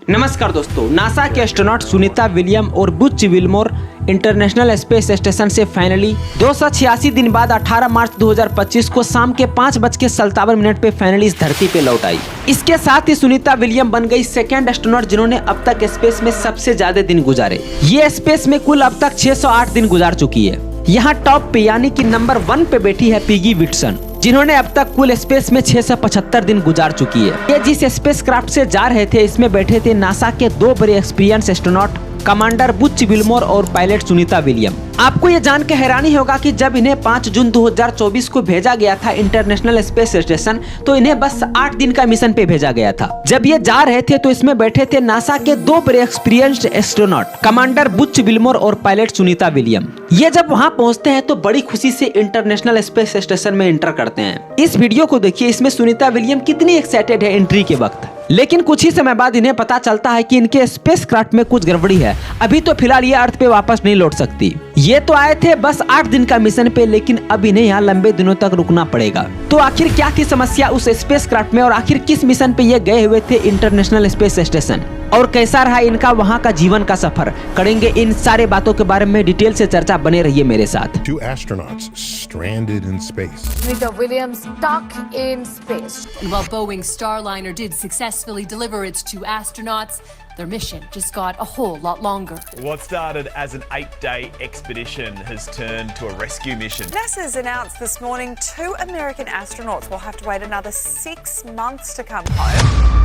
नमस्कार दोस्तों, नासा के एस्ट्रोनॉट सुनीता विलियम और Butch Wilmore international space station से फाइनली 286 दिन बाद 18 मार्च 2025 को शाम के 5:57 पे फाइनली इस धरती पे लौट आई। इसके साथ ही सुनीता विलियम बन गई सेकेंड एस्ट्रोनॉट जिन्होंने अब तक स्पेस में सबसे ज्यादा दिन गुजारे। ये स्पेस में कुल अब तक 608 दिन गुजार चुकी है। यहाँ टॉप पे यानी कि नंबर 1 पे बैठी है पिगी विट्सन, जिन्होंने अब तक कुल स्पेस में 675 दिन गुजार चुकी है। ये जिस स्पेस क्राफ्ट से जा रहे थे इसमें बैठे थे नासा के 2 बड़े experience astronaut, commander Butch Wilmore और पायलट सुनीता विलियम। आपको ये जान के हैरानी होगा कि जब इन्हें 5 जून 2024 को भेजा गया था इंटरनेशनल स्पेस स्टेशन, तो इन्हें बस 8 दिन का मिशन पे भेजा गया था। जब ये जा रहे थे तो इसमें बैठे थे नासा के 2 बड़े experienced astronaut, commander Butch Wilmore और पायलट सुनीता विलियम। ये जब वहाँ पहुँचते हैं तो बड़ी खुशी से इंटरनेशनल स्पेस स्टेशन में एंटर करते हैं। इस वीडियो को देखिए, इसमें सुनीता विलियम कितनी एक्साइटेड है एंट्री के वक्त। लेकिन कुछ ही समय बाद इन्हें पता चलता है कि इनके स्पेस क्राफ्ट में कुछ गड़बड़ी है। अभी तो फिलहाल ये अर्थ पे वापस नहीं लौट सकती। ये तो आए थे बस 8 दिन का मिशन पे, लेकिन अब इन्हें यहाँ लंबे दिनों तक रुकना पड़ेगा। तो आखिर क्या थी समस्या उस स्पेस क्राफ्ट में और आखिर किस मिशन पे ये गए हुए थे इंटरनेशनल स्पेस स्टेशन, और कैसा रहा इनका वहाँ का जीवन का सफर, करेंगे इन सारे बातों के बारे में डिटेल से चर्चा। बने रहिए मेरे साथ। 2 astronauts stranded in space. Sunita Williams stuck in space. And while Boeing Starliner did successfully deliver its 2 astronauts, their mission just got a whole lot longer. What started as an 8-day expedition has turned to a rescue mission. NASA's announced this morning 2 American astronauts will have to wait another 6 months to come home.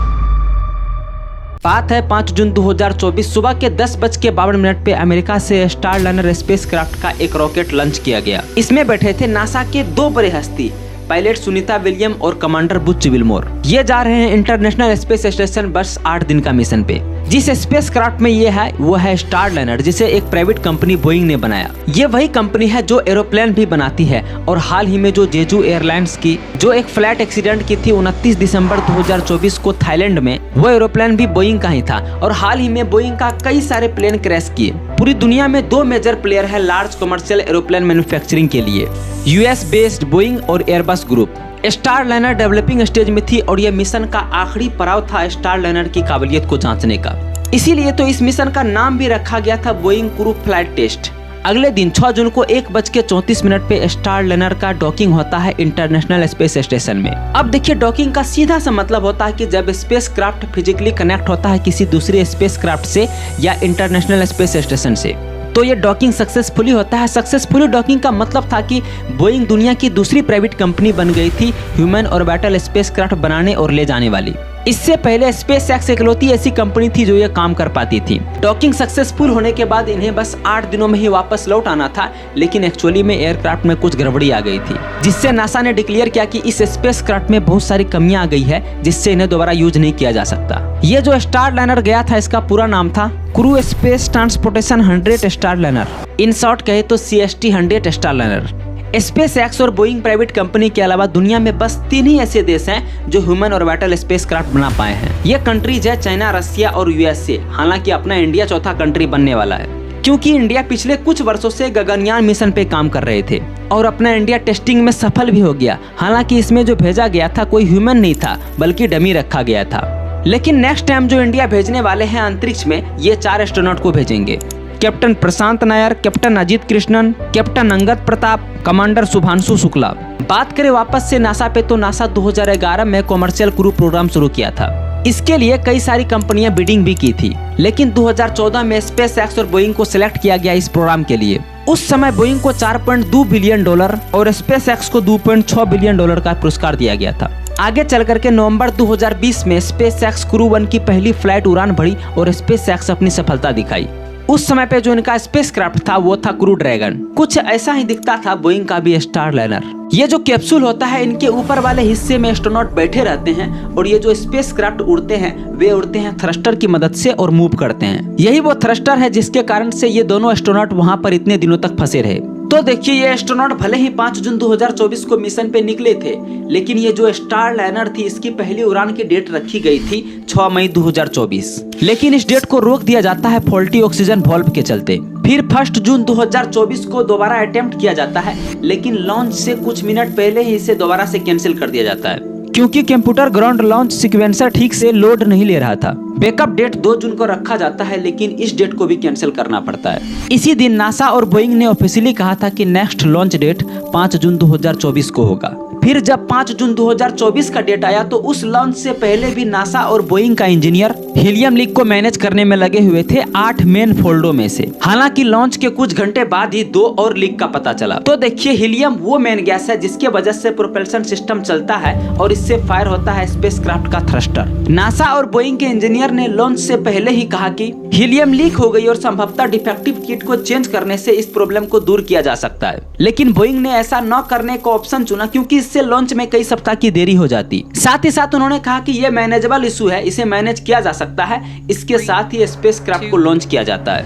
बात है 5 जून 2024 सुबह के 10:52 पे America से Starliner space craft का एक rocket launch किया गया। इसमें बैठे थे नासा के 2 बड़े हस्ती, पायलट सुनीता विलियम और कमांडर बुच विल्मोर। ये जा रहे हैं इंटरनेशनल स्पेस स्टेशन बस 8 दिन का मिशन पे। जिस स्पेस क्राफ्ट में ये है वो है स्टारलाइनर, जिसे एक प्राइवेट कंपनी बोइंग ने बनाया। ये वही कंपनी है जो एरोप्लेन भी बनाती है और हाल ही में जो जेजू एयरलाइंस की जो एक फ्लाइट एक्सीडेंट की थी 29 दिसंबर 2024 को थाईलैंड में, वो एरोप्लेन भी बोइंग का ही था। और हाल ही में बोइंग का कई सारे प्लेन क्रैश किए। पूरी दुनिया में 2 मेजर प्लेयर है लार्ज कमर्शियल एरोप्लेन मैन्युफैक्चरिंग के लिए, यूएस बेस्ड बोइंग और Airbus group. Starliner developing stage में थी और यह मिशन का आखिरी पड़ाव था स्टारलाइनर की काबिलियत को जांचने का। इसीलिए तो इस मिशन का नाम भी रखा गया था बोइंग क्रू फ्लाइट टेस्ट। अगले दिन 6 जून को 1:34 पे स्टारलाइनर का डॉकिंग होता है इंटरनेशनल स्पेस स्टेशन में। अब देखिए, डॉकिंग का सीधा सा मतलब होता है कि जब स्पेस क्राफ्ट फिजिकली कनेक्ट होता है किसी दूसरे स्पेस क्राफ्ट से या इंटरनेशनल स्पेस स्टेशन से, तो ये डॉकिंग सक्सेसफुली होता है। सक्सेसफुली डॉकिंग का मतलब था कि बोइंग दुनिया की दूसरी प्राइवेट कंपनी बन गई थी ह्यूमन ऑर्बिटल स्पेस क्राफ्ट बनाने और ले जाने वाली। इससे पहले स्पेस एक्स इकलौती ऐसी कंपनी थी जो ये काम कर पाती थी। डॉकिंग सक्सेसफुल होने के बाद इन्हें बस 8 दिनों में ही वापस लौट आना था, लेकिन एक्चुअली में एयरक्राफ्ट में कुछ गड़बड़ी आ गई थी, जिससे नासा ने डिक्लेयर किया कि इस स्पेस क्राफ्ट में बहुत सारी कमियां आ गई है, जिससे इन्हें दोबारा यूज नहीं किया जा सकता। ये जो स्टारलाइनर गया था इसका पूरा नाम था crew space transportation 100 Starliner, in short कहे तो CST 100 स्टारलाइनर। स्पेस एक्स और बोइंग प्राइवेट कंपनी के अलावा दुनिया में बस 3 ही ऐसे देश हैं जो ह्यूमन ऑर्बिटल स्पेस क्राफ्ट बना पाए हैं। ये कंट्रीज है चाइना, रसिया और USA। हालांकि अपना इंडिया चौथा कंट्री बनने वाला है, क्योंकि इंडिया पिछले कुछ वर्षों से गगनयान मिशन पे काम कर रहे थे और अपना इंडिया टेस्टिंग में सफल भी हो गया। हालांकि इसमें जो भेजा गया था कोई ह्यूमन नहीं था, बल्कि डमी रखा गया था। लेकिन नेक्स्ट टाइम जो इंडिया भेजने वाले हैं अंतरिक्ष में, ये 4 एस्ट्रोनॉट को भेजेंगे। Captain Prashant Nair, Captain Ajit Krishnan, Captain Angad Pratap, Commander Shubhanshu Shukla. बात करें वापस से नासा पे, तो नासा 2011 में कमर्शियल क्रू प्रोग्राम शुरू किया था। इसके लिए कई सारी कंपनियां बिडिंग भी की थी, लेकिन 2014 में स्पेस एक्स और बोइंग को सिलेक्ट किया गया इस प्रोग्राम के लिए। उस समय बोइंग को $4.2 बिलियन और स्पेस एक्स को $2.6 बिलियन का पुरस्कार दिया गया था। आगे चल करके नवंबर 2020 में स्पेस एक्स क्रू 1 की पहली फ्लाइट उड़ान भरी और स्पेस एक्स अपनी सफलता दिखाई। उस समय पे जो इनका स्पेस क्राफ्ट था वो था क्रू ड्रैगन। कुछ ऐसा ही दिखता था बोइंग का भी स्टारलाइनर। ये जो कैप्सूल होता है, इनके ऊपर वाले हिस्से में एस्ट्रोनॉट बैठे रहते हैं और ये जो स्पेस क्राफ्ट उड़ते हैं वे उड़ते हैं थ्रस्टर की मदद से और मूव करते हैं। यही वो थ्रस्टर है जिसके कारण से ये दोनों एस्ट्रोनॉट वहाँ पर इतने दिनों तक फंसे रहे। तो देखिए, ये एस्ट्रोनॉट भले ही 5 जून 2024 को मिशन पे निकले थे, लेकिन ये जो स्टारलाइनर थी इसकी पहली उड़ान की डेट रखी गई थी 6 मई 2024। लेकिन इस डेट को रोक दिया जाता है फॉल्टी ऑक्सीजन वाल्व के चलते। फिर 1 जून 2024 को दोबारा अटेम्प्ट किया जाता है, लेकिन लॉन्च से कुछ मिनट पहले ही इसे दोबारा से कैंसिल कर दिया जाता है। क्योंकि कंप्यूटर ग्राउंड लॉन्च सीक्वेंसर ठीक से लोड नहीं ले रहा था। बैकअप डेट 2 जून को रखा जाता है, लेकिन इस डेट को भी कैंसिल करना पड़ता है। इसी दिन नासा और बोइंग ने ऑफिशियली कहा था कि नेक्स्ट लॉन्च डेट 5 जून 2024 को होगा। फिर जब 5 जून 2024 का डेट आया तो उस लॉन्च से पहले भी नासा और बोइंग का इंजीनियर हीलियम लीक को मैनेज करने में लगे हुए थे 8 मेन फोल्डों में से। हालांकि लॉन्च के कुछ घंटे बाद ही 2 और लीक का पता चला। तो देखिए, हीलियम वो मेन गैस है जिसके वजह से प्रोपल्शन सिस्टम चलता है और इससे फायर होता है स्पेसक्राफ्ट का थ्रस्टर। नासा और बोइंग के इंजीनियर ने लॉन्च से पहले ही कहा कि हीलियम लीक हो गई और संभवतः डिफेक्टिव किट को चेंज करने से इस प्रॉब्लम को दूर किया जा सकता है। लेकिन बोइंग ने ऐसा न करने का ऑप्शन चुना क्योंकि इससे लॉन्च में कई सप्ताह की देरी हो जाती। साथ ही साथ उन्होंने कहा कि यह मैनेजेबल इशू है, इसे मैनेज किया जा सकता है। इसके साथ ही स्पेसक्राफ्ट को लॉन्च किया जाता है।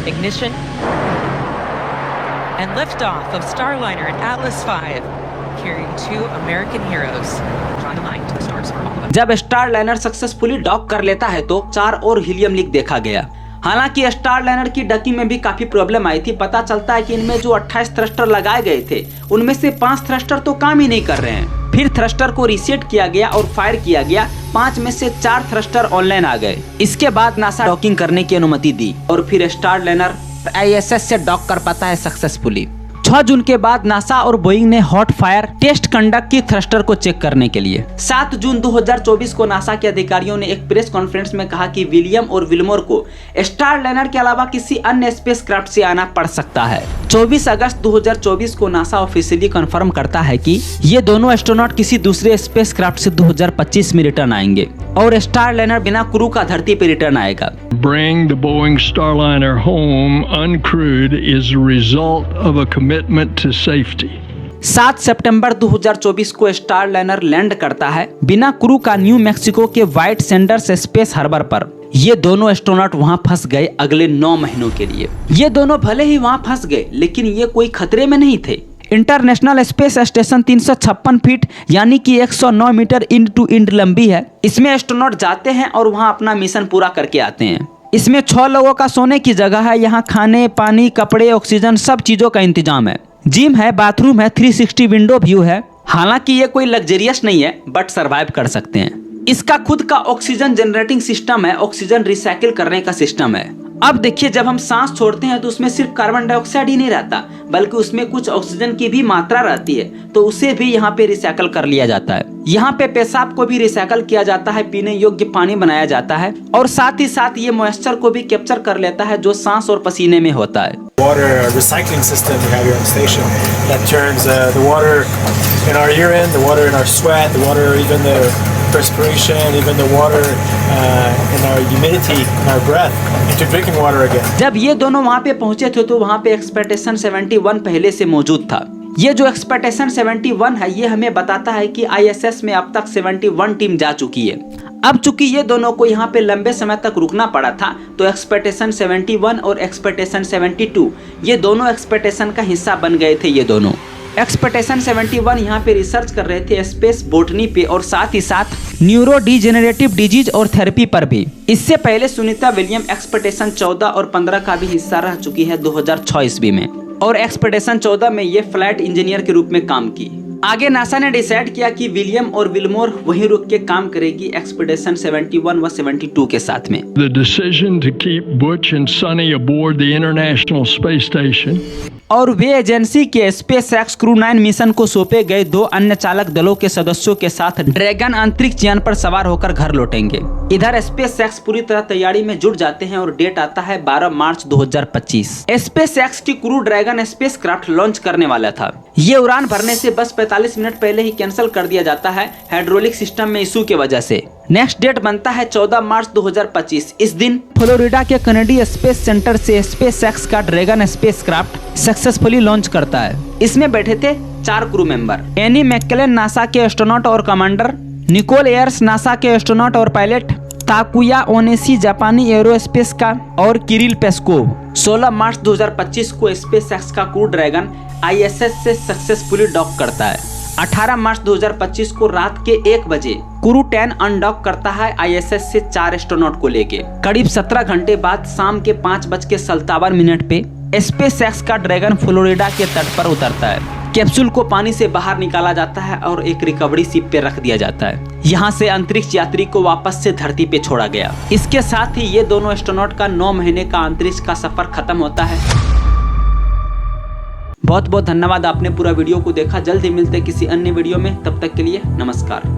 Ignition and liftoff of Starliner and Atlas V, carrying 2 American heroes. Drawn the line to the stars for all of us. जब स्टारलाइनर सक्सेसफुली डॉक कर लेता है तो 4 और हीलियम लीक देखा गया। हालांकि स्टारलाइनर की डकी में भी काफी प्रॉब्लम आई थी। पता चलता है कि इनमें जो 28 थ्रस्टर लगाए गए थे उनमें से 5 थ्रस्टर तो काम ही नहीं कर रहे हैं। फिर थ्रस्टर को रीसेट किया गया और फायर किया गया। 5 में से 4 थ्रस्टर ऑनलाइन आ गए। इसके बाद नासा डॉकिंग करने की अनुमति दी और फिर स्टारलाइनर ISS से डॉक कर पाता है सक्सेसफुली। 6 जून के बाद नासा और बोइंग ने हॉट फायर टेस्ट कंडक्ट की थ्रस्टर को चेक करने के लिए 7 जून 2024 को नासा के अधिकारियों ने एक प्रेस कॉन्फ्रेंस में कहा कि विलियम और विल्मोर को स्टारलाइनर के अलावा किसी अन्य स्पेसक्राफ्ट से आना पड़ सकता है। 24 अगस्त 2024 को नासा ऑफिशियली कंफर्म करता है कि ये दोनों एस्ट्रोनॉट किसी दूसरे स्पेसक्राफ्ट से 2025 में रिटर्न आएंगे और स्टारलाइनर बिना क्रू का धरती पर रिटर्न आएगा। Bring the Boeing Starliner home uncrewed is a result of a commitment to safety. 7 सितंबर 2024 को स्टारलाइनर लैंड करता है बिना क्रू का न्यू मैक्सिको के व्हाइट सैंडर्स स्पेस हार्बर पर। ये दोनों एस्ट्रोनॉट वहां फंस गए अगले 9 महीनों के लिए। ये दोनों भले ही वहां फंस गए, लेकिन ये कोई खतरे में नहीं थे। इंटरनेशनल स्पेस स्टेशन 356 फीट यानी कि 109 मीटर इंड टू इंड लंबी है। इसमें एस्ट्रोनॉट जाते हैं और वहां अपना मिशन पूरा करके आते हैं। इसमें 6 लोगों का सोने की जगह है। यहाँ खाने, पानी, कपड़े, ऑक्सीजन सब चीजों का इंतजाम है। जिम है, बाथरूम है, 360 विंडो व्यू है। हालांकि ये कोई लग्जरियस नहीं है, बट सरवाइव कर सकते हैं। इसका खुद का ऑक्सीजन जनरेटिंग सिस्टम है, ऑक्सीजन रिसाइकिल करने का सिस्टम है। अब देखिए, जब हम सांस छोड़ते हैं तो उसमें सिर्फ कार्बन डाइऑक्साइड ही नहीं रहता, बल्कि उसमें कुछ ऑक्सीजन की भी मात्रा रहती है, तो उसे भी यहाँ पे रिसाइकल कर लिया जाता है। यहाँ पे पेशाब को भी रिसाइकल किया जाता है, पीने योग्य पानी बनाया जाता है और साथ ही साथ ये मॉइस्चर को भी कैप्चर कर लेता है जो सांस और पसीने में होता है। Water recycling system we have here on the station that turns the water in our urine, the water in our sweat, the water even the perspiration, even the water in our humidity in our breath into drinking water again. जब ये दोनों वहाँ पे पहुंचे थे तो वहाँ पे एक्सपेक्टेशन 71 पहले से मौजूद था। ये जो एक्सपेक्टेशन 71 है ये हमें बताता है कि ISS में अब तक 71 टीम जा चुकी है। अब चूंकि ये दोनों को यहाँ पे लंबे समय तक रुकना पड़ा था तो एक्सपेक्टेशन 71 और एक्सपेक्टेशन 72 ये दोनों एक्सपेक्टेशन का हिस्सा बन गए थे। ये दोनों एक्सपेक्टेशन 71 यहाँ पे रिसर्च कर रहे थे स्पेस बोटनी पे और साथ ही साथ न्यूरो डिजेनरेटिव डिजीज और थेरेपी पर भी। इससे पहले सुनीता विलियम एक्सपेक्टेशन 14 और 15 का भी हिस्सा रह चुकी है 2006 ईस्वी में और एक्सपेक्टेशन 14 में ये फ्लाइट इंजीनियर के रूप में काम की। आगे नासा ने डिसाइड किया कि विलियम और विल्मोर वहीं रुक के काम करेगी एक्सपेक्टेशन 71 व 72 के साथ में। The decision to keep Butch and Sonny aboard the International Space Station और वे एजेंसी के स्पेसएक्स क्रू 9 मिशन को सौंपे गए 2 अन्य चालक दलों के सदस्यों के साथ ड्रैगन अंतरिक्ष यान पर सवार होकर घर लौटेंगे। इधर स्पेसएक्स पूरी तरह तैयारी में जुट जाते हैं और डेट आता है 12 मार्च 2025। स्पेसएक्स की क्रू ड्रैगन स्पेसक्राफ्ट लॉन्च करने वाला था। ये उड़ान भरने से बस 45 मिनट पहले ही कैंसिल कर दिया जाता है हाइड्रोलिक सिस्टम में इशू की वजह से। नेक्स्ट डेट बनता है 14 मार्च 2025। इस दिन फ्लोरिडा के कैनेडी स्पेस सेंटर से स्पेसएक्स का ड्रैगन स्पेसक्राफ्ट सक्सेसफुली लॉन्च करता है। इसमें बैठे थे 4 crew member, Anne McClain NASA के एस्ट्रोनॉट और कमांडर, निकोल एयर्स नासा के एस्ट्रोनॉट और पायलट, ताकुया ओनेसी जापानी एरोस्पेस का और किरिल पेस्कोव। 16 मार्च 2025 को स्पेसएक्स का क्रू ड्रैगन ISS से सक्सेसफुली डॉक करता है। 18 मार्च 2025 को रात के 1 बजे क्रू 10 अनडॉक करता है ISS से 4 एस्ट्रोनॉट को लेके। करीब 17 घंटे बाद शाम के 5:57 पे स्पेसएक्स का ड्रैगन फ्लोरिडा के तट पर उतरता है। कैप्सूल को पानी से बाहर निकाला जाता है और एक रिकवरी शिप पे रख दिया जाता है। यहाँ से अंतरिक्ष यात्री को वापस से धरती पे छोड़ा गया। इसके साथ ही ये दोनों एस्ट्रोनॉट का 9 महीने का अंतरिक्ष का सफर खत्म होता है। बहुत बहुत धन्यवाद, आपने पूरा वीडियो को देखा। जल्द ही मिलते किसी अन्य वीडियो में, तब तक के लिए नमस्कार।